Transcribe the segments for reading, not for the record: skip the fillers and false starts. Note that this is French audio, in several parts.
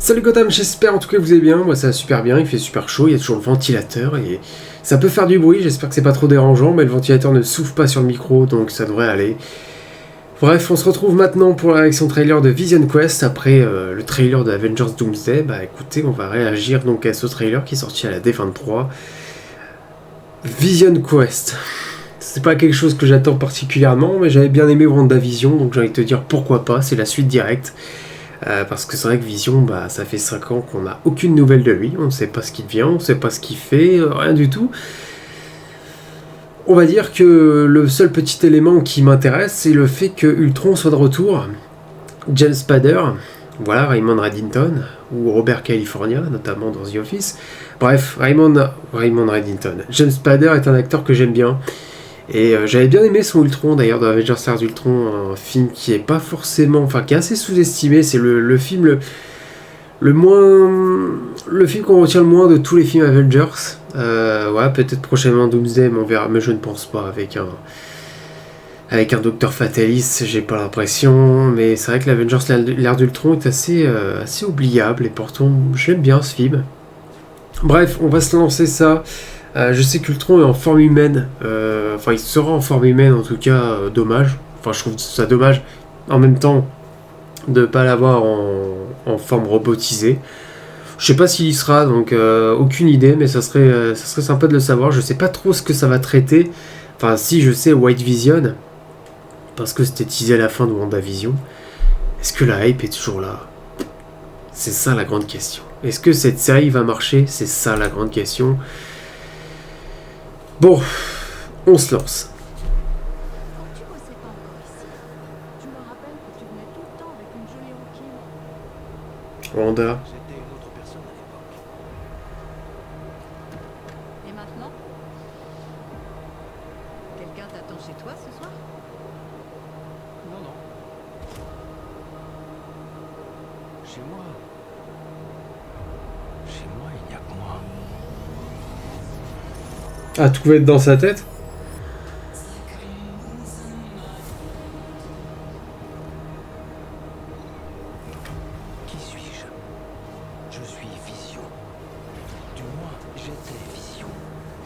Salut Gotham, j'espère en tout cas que vous allez bien, moi ça va super bien, il fait super chaud, il y a toujours le ventilateur et ça peut faire du bruit, j'espère que c'est pas trop dérangeant, mais le ventilateur ne souffle pas sur le micro donc ça devrait aller. Bref, on se retrouve maintenant pour la réaction trailer de Vision Quest, après le trailer de Avengers Doomsday. Bah écoutez, on va réagir donc à ce trailer qui est sorti à la D23. Vision Quest, c'est pas quelque chose que j'attends particulièrement, mais j'avais bien aimé WandaVision, donc j'ai envie de te dire pourquoi pas, c'est la suite directe. Parce que c'est vrai que Vision, bah, ça fait 5 ans qu'on n'a aucune nouvelle de lui, on ne sait pas ce qu'il devient, on ne sait pas ce qu'il fait, rien du tout. On va dire que le seul petit élément qui m'intéresse, c'est le fait que Ultron soit de retour. James Spader, voilà, Raymond Reddington, ou Robert California, notamment dans The Office. Bref, Raymond Reddington. James Spader est un acteur que j'aime bien. Et j'avais bien aimé son Ultron d'ailleurs dans Avengers Ars Ultron, un film qui est pas forcément, enfin qui est assez sous-estimé, c'est le film le moins, le film qu'on retient le moins de tous les films Avengers. Ouais, peut-être prochainement Doomsday, mais on verra, mais je ne pense pas avec un Docteur Fatalis, j'ai pas l'impression, mais c'est vrai que l'Avengers l'ère d'Ultron est assez oubliable et pourtant j'aime bien ce film. Bref, on va se lancer ça. Je sais qu'Ultron est en forme humaine, enfin il sera en forme humaine en tout cas, dommage, enfin je trouve ça dommage en même temps de ne pas l'avoir en forme robotisée. Je sais pas s'il y sera, donc aucune idée, mais ça serait sympa de le savoir. Je sais pas trop ce que ça va traiter, enfin si je sais White Vision, parce que c'était teasé à la fin de WandaVision. Est-ce que la hype est toujours là? C'est ça la grande question. Est-ce que cette série va marcher? C'est ça la grande question. Bon, on se lance. Tu bossais pas encore ici. Je me rappelle que tu venais tout le temps avec une jolie rouquine. Wanda. J'étais une autre personne à l'époque. Et maintenant? Quelqu'un t'attend chez toi ce soir? Non, non. Chez moi. Chez moi, il n'y a que moi. Ah, tout va être dans sa tête? Qui suis-je? Je suis Vision. Du moins, j'étais Vision.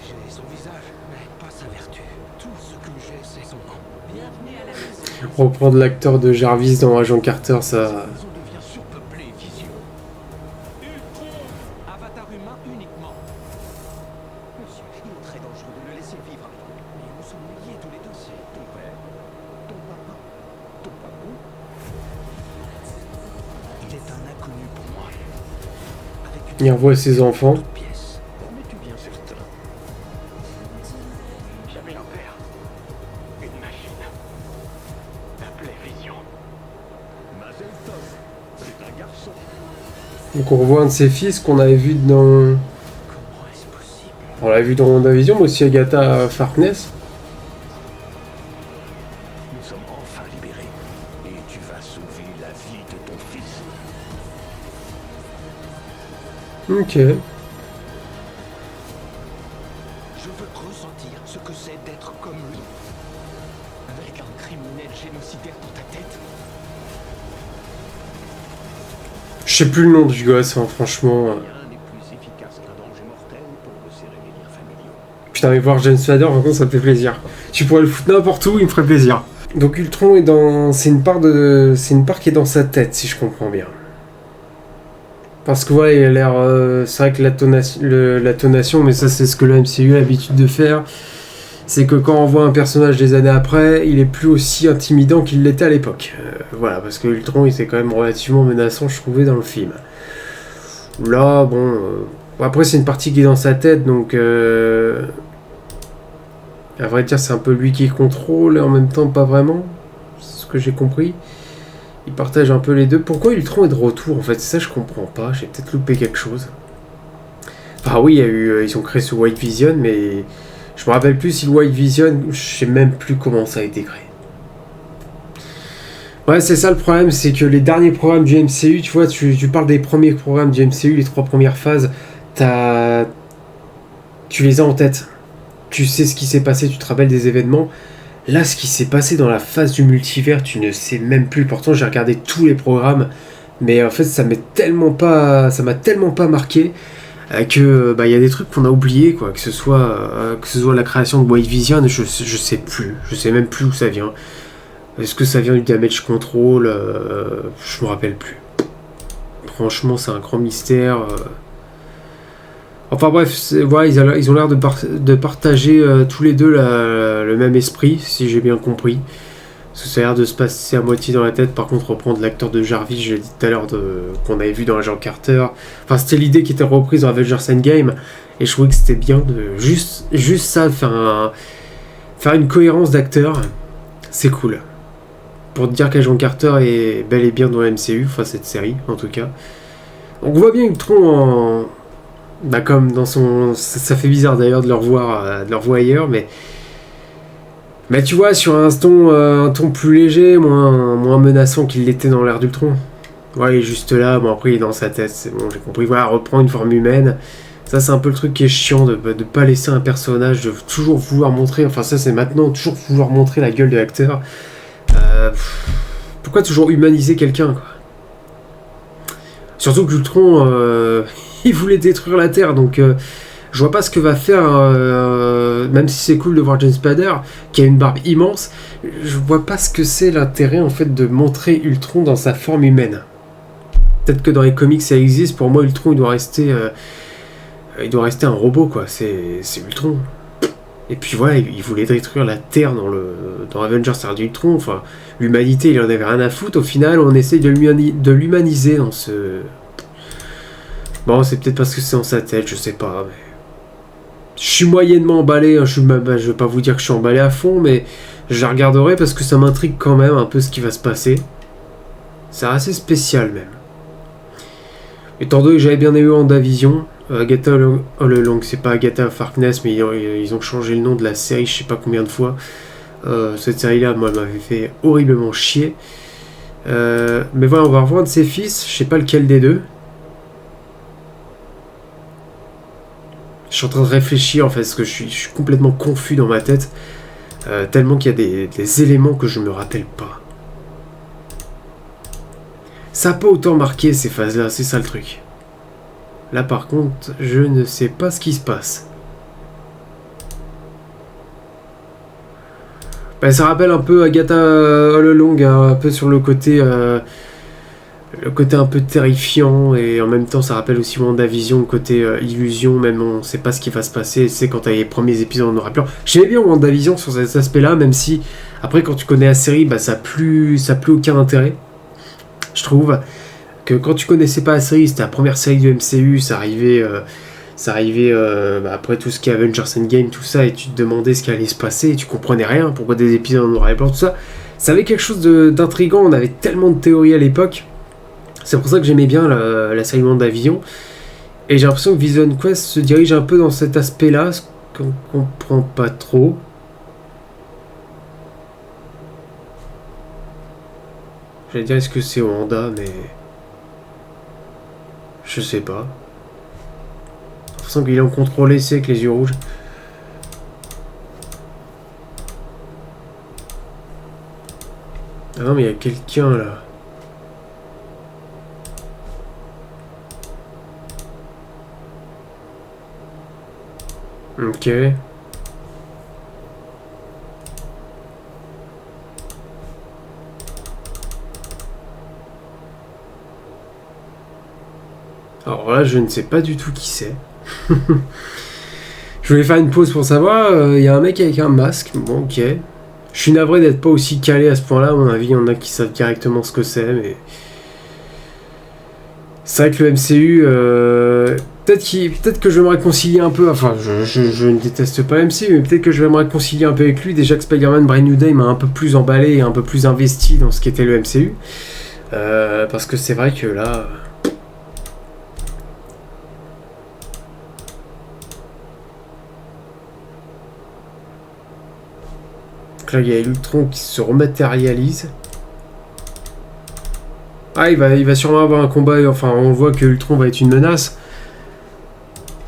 J'ai son visage, mais pas sa vertu. Tout ce que j'ai, c'est son nom. Bienvenue à la maison. Reprendre l'acteur de Jarvis dans Agent Carter, ça... La maison devient surpeuplée, Vision. Ultron! Avatar humain uniquement. Monsieur, il est très dangereux de le laisser vivre avec nous. Mais nous sommes liés tous les deux. C'est ton père, ton papa, ton papou. Il est un inconnu pour moi. Avec une Il revoit ses enfants. toute pièce. En es-tu bien certain? J'avais un père. Une machine. Appelée Vision. Mazel Tov. C'est un garçon. Donc on revoit un de ses fils qu'on avait vu dans... Comment est-ce possible? On l'a vu dans WandaVision, mais aussi Agatha Harkness. Nous sommes enfin libérés. Et tu vas sauver la vie de ton fils. Ok. Je veux ressentir ce que c'est d'être comme lui. Avec un criminel génocidaire dans ta tête. Je sais plus le nom du gosse, hein, franchement. Rien n'est plus efficace qu'un danger mortel pour resserrer les liens familiaux. Putain, mais voir James Spader, par contre, ça me fait plaisir. Tu pourrais le foutre n'importe où, il me ferait plaisir. Donc Ultron est dans... C'est une part qui est dans sa tête, si je comprends bien. Parce que ouais, il a l'air... c'est vrai que la tonation, mais ça c'est ce que le MCU a l'habitude de faire, c'est que quand on voit un personnage des années après, il est plus aussi intimidant qu'il l'était à l'époque. Voilà, parce que Ultron, il était quand même relativement menaçant, je trouvais, dans le film. Là, bon... après, c'est une partie qui est dans sa tête, donc... à vrai dire, c'est un peu lui qui contrôle, et en même temps, pas vraiment. C'est ce que j'ai compris. Il partage un peu les deux. Pourquoi Ultron est de retour, en fait? C'est ça, je comprends pas. J'ai peut-être loupé quelque chose. Enfin, oui, il y a eu... ils ont créé ce White Vision, mais... Je me rappelle plus si le White Vision... Je sais même plus comment ça a été créé. Ouais, c'est ça le problème, c'est que les derniers programmes du MCU, tu vois, tu parles des premiers programmes du MCU, les 3 premières phases, tu les as en tête. Tu sais ce qui s'est passé, tu te rappelles des événements. Là, ce qui s'est passé dans la phase du multivers, tu ne sais même plus. Pourtant, j'ai regardé tous les programmes. Mais en fait, ça m'a tellement pas marqué que il y a des trucs qu'on a oubliés, quoi. Que ce soit la création de White Vision, je sais plus. Je sais même plus où ça vient. Est-ce que ça vient du damage control je me rappelle plus. Franchement, c'est un grand mystère. Enfin bref, voilà, ils ont l'air de partager tous les deux le même esprit, si j'ai bien compris. Parce que ça a l'air de se passer à moitié dans la tête. Par contre, reprendre l'acteur de Jarvis, je l'ai dit tout à l'heure, qu'on avait vu dans Agent Carter. Enfin, c'était l'idée qui était reprise dans Avengers Endgame. Et je trouvais que c'était bien de juste ça, faire une cohérence d'acteurs. C'est cool. Pour te dire qu'Agent Carter est bel et bien dans la MCU, enfin cette série en tout cas. On voit bien Ultron comme dans son... Ça fait bizarre d'ailleurs de le revoir ailleurs, mais tu vois, sur un ton plus léger, moins menaçant qu'il l'était dans l'ère d'Ultron. Ouais, il est juste là, bon après il est dans sa tête, c'est bon, j'ai compris, voilà, reprend une forme humaine. Ça c'est un peu le truc qui est chiant, de pas laisser un personnage, de toujours vouloir montrer, enfin ça c'est maintenant, toujours vouloir montrer la gueule de l'acteur. Pourquoi toujours humaniser quelqu'un, quoi? Surtout que Ultron, il voulait détruire la Terre, donc je vois pas ce que va faire, même si c'est cool de voir James Spader, qui a une barbe immense, je vois pas ce que c'est l'intérêt en fait de montrer Ultron dans sa forme humaine. Peut-être que dans les comics ça existe, pour moi Ultron il doit rester un robot, quoi, c'est Ultron. Et puis voilà, il voulait détruire la Terre dans Avengers Ère d'Ultron. Enfin, l'humanité, il en avait rien à foutre. Au final, on essaye de l'humaniser dans ce... Bon, c'est peut-être parce que c'est dans sa tête, je sais pas. Mais... Je suis moyennement emballé. Hein, je vais pas vous dire que je suis emballé à fond, mais je la regarderai parce que ça m'intrigue quand même un peu ce qui va se passer. C'est assez spécial même. Étant donné que j'avais bien aimé WandaVision, Agatha All Along, c'est pas Agatha of Harkness, mais ils ont changé le nom de la série je sais pas combien de fois. Cette série-là, moi, elle m'avait fait horriblement chier. Mais voilà, on va revoir un de ses fils, je sais pas lequel des deux. Je suis en train de réfléchir en fait, parce que je suis complètement confus dans ma tête. Tellement qu'il y a des éléments que je me rappelle pas. Ça n'a pas autant marqué ces phases-là, c'est ça le truc. Là par contre, je ne sais pas ce qui se passe. Ça rappelle un peu Agatha All Along, un peu sur le côté un peu terrifiant, et en même temps ça rappelle aussi WandaVision, le côté illusion, même on sait pas ce qui va se passer, c'est quand t'as les premiers épisodes en noir et blanc. J'aimais bien WandaVision sur cet aspect-là, même si après quand tu connais la série, ça n'a plus aucun intérêt. Je trouve que quand tu connaissais pas la série, c'était la première série du MCU, ça arrivait après tout ce qui est Avengers Endgame, tout ça, et tu te demandais ce qui allait se passer, et tu comprenais rien, pourquoi des épisodes en noir et blanc, tout ça. Ça avait quelque chose d'intriguant, on avait tellement de théories à l'époque. C'est pour ça que j'aimais bien la série WandaVision. Et j'ai l'impression que Vision Quest se dirige un peu dans cet aspect-là, ce qu'on comprend pas trop. J'allais dire est-ce que c'est Wanda, mais... Je sais pas. J'ai l'impression qu'il est en contrôle essai avec les yeux rouges. Ah non, mais il y a quelqu'un là. Ok. Alors là, je ne sais pas du tout qui c'est. Je voulais faire une pause pour savoir. Il y a un mec avec un masque. Bon, ok. Je suis navré d'être pas aussi calé à ce point-là. À mon avis, il y en a qui savent directement ce que c'est, mais... C'est vrai que le MCU... Peut-être que je vais me réconcilier un peu. Enfin, je ne déteste pas MC, mais peut-être que je vais me réconcilier un peu avec lui. Déjà que Spider-Man Brand New Day m'a un peu plus emballé et un peu plus investi dans ce qu'était le MCU. Parce que c'est vrai que là... Donc là, il y a Ultron qui se rematérialise. Ah, il va sûrement avoir un combat. Enfin, on voit que Ultron va être une menace.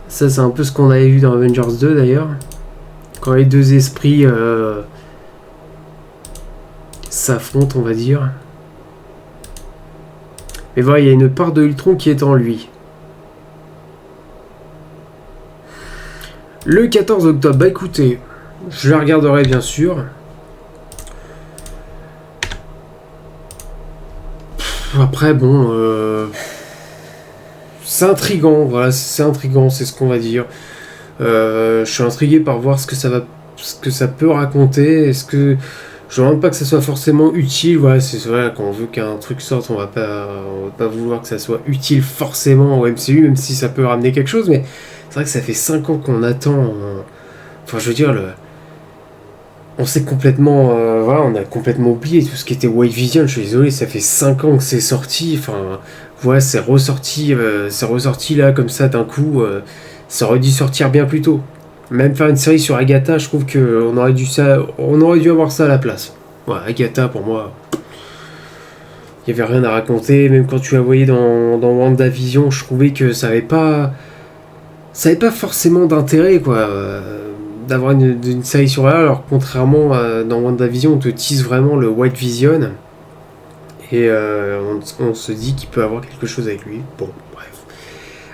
Ça, c'est un peu ce qu'on avait vu dans Avengers 2 d'ailleurs. Quand les deux esprits s'affrontent, on va dire. Mais voilà, il y a une part de Ultron qui est en lui. Le 14 octobre, bah écoutez, je la regarderai bien sûr. Après, bon, c'est intriguant, voilà, c'est intriguant, c'est ce qu'on va dire. Je suis intrigué par voir ce que ça peut raconter. Est-ce que je ne demande pas que ça soit forcément utile. Voilà, c'est vrai quand on veut qu'un truc sorte, on va pas vouloir que ça soit utile forcément au MCU, même si ça peut ramener quelque chose. Mais c'est vrai que ça fait 5 ans qu'on attend. Enfin, je veux dire, on s'est complètement, voilà, on a complètement oublié tout ce qui était White Vision. Je suis désolé, ça fait 5 ans que c'est sorti. Enfin, voilà, c'est ressorti là comme ça d'un coup. Ça aurait dû sortir bien plus tôt. Même faire une série sur Agatha, je trouve qu'on aurait dû avoir ça à la place. Ouais, Agatha, pour moi, il n'y avait rien à raconter. Même quand tu la voyais dans WandaVision, je trouvais que ça avait pas forcément d'intérêt, quoi, d'avoir une série sur elle. Alors, contrairement dans WandaVision, on te tease vraiment le White Vision. Et on se dit qu'il peut avoir quelque chose avec lui. Bon, bref.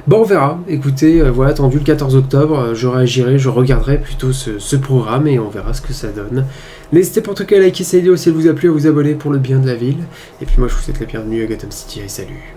Bon, on verra. Écoutez, voilà, attendu le 14 octobre, je réagirai, je regarderai plutôt ce programme et on verra ce que ça donne. N'hésitez pas en tout cas à liker cette vidéo si elle vous a plu, à vous abonner pour le bien de la ville. Et puis moi, je vous souhaite la bienvenue à Gotham City et salut.